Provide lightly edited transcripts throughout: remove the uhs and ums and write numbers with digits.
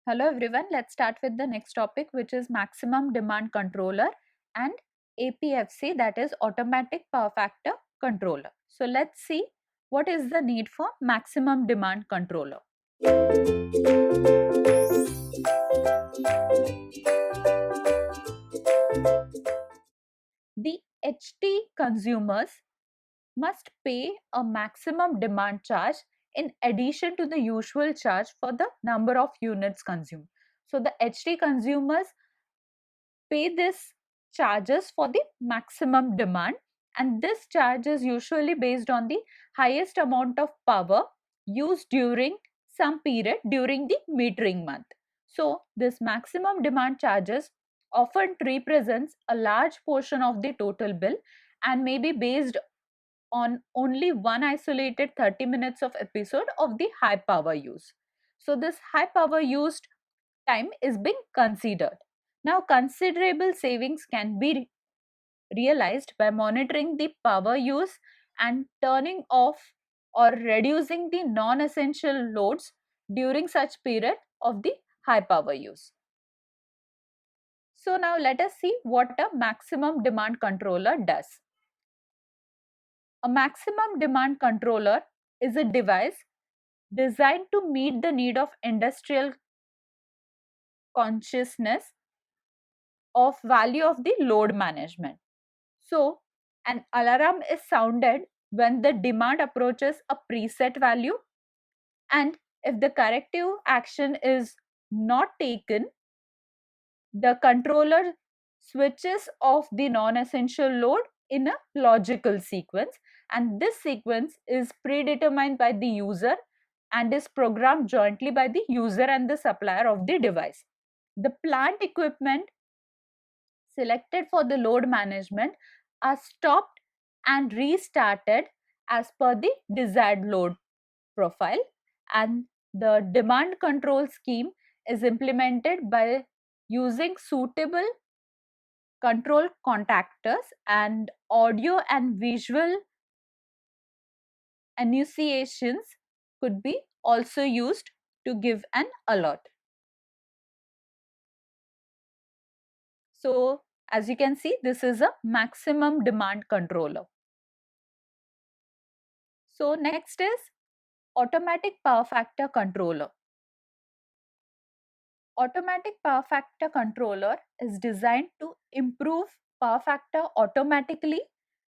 Hello everyone, let's start with the next topic, which is maximum demand controller and APFC, that is automatic power factor controller. So let's see what is the need for maximum demand controller. The HT consumers must pay a maximum demand charge in addition to the usual charge for the number of units consumed. So the HT consumers pay this charges for the maximum demand, and this charge is usually based on the highest amount of power used during some period during the metering month. So this maximum demand charges often represents a large portion of the total bill and may be based on only one isolated 30 minutes of episode of the high power use. So this high power used time is being considered. Now, considerable savings can be realized by monitoring the power use and turning off or reducing the non-essential loads during such period of the high power use. So now let us see what a maximum demand controller does. A maximum demand controller is a device designed to meet the need of industrial consciousness of value of the load management. So, an alarm is sounded when the demand approaches a preset value, and if the corrective action is not taken, the controller switches off the non-essential load in a logical sequence, and this sequence is predetermined by the user and is programmed jointly by the user and the supplier of the device. The plant equipment selected for the load management are stopped and restarted as per the desired load profile, and the demand control scheme is implemented by using suitable control contactors, and audio and visual annunciations could be also used to give an alert. So as you can see, this is a maximum demand controller. So next is automatic power factor controller. Automatic power factor controller is designed to improve power factor automatically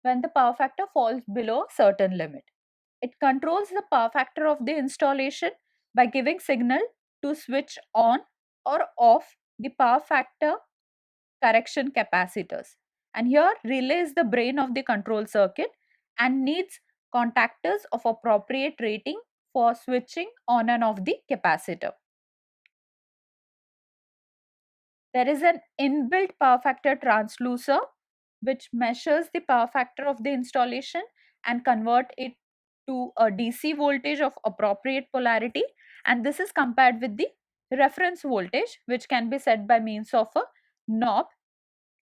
when the power factor falls below a certain limit. It controls the power factor of the installation by giving signal to switch on or off the power factor correction capacitors. And here relay is the brain of the control circuit and needs contactors of appropriate rating for switching on and off the capacitor. There is an inbuilt power factor transducer which measures the power factor of the installation and convert it to a DC voltage of appropriate polarity, and this is compared with the reference voltage which can be set by means of a knob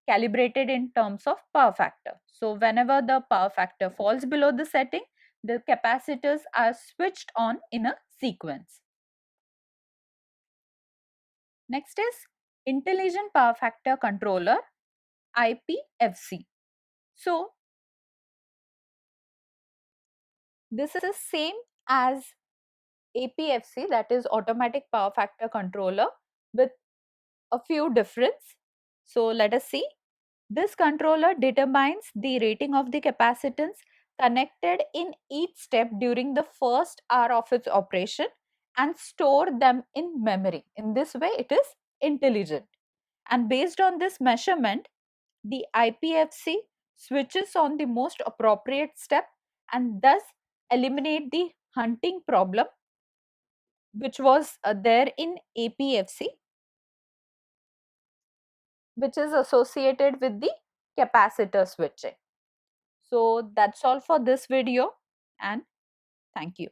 calibrated in terms of power factor. So whenever the power factor falls below the setting, the capacitors are switched on in a sequence. Next is Intelligent Power Factor Controller, IPFC. So this is same as APFC, that is Automatic Power Factor Controller, with a few difference. So let us see. This controller determines the rating of the capacitance connected in each step during the first hour of its operation and store them in memory. In this way, it is intelligent. And based on this measurement, the IPFC switches on the most appropriate step and thus eliminate the hunting problem which was there in APFC, which is associated with the capacitor switching. So that's all for this video, and thank you.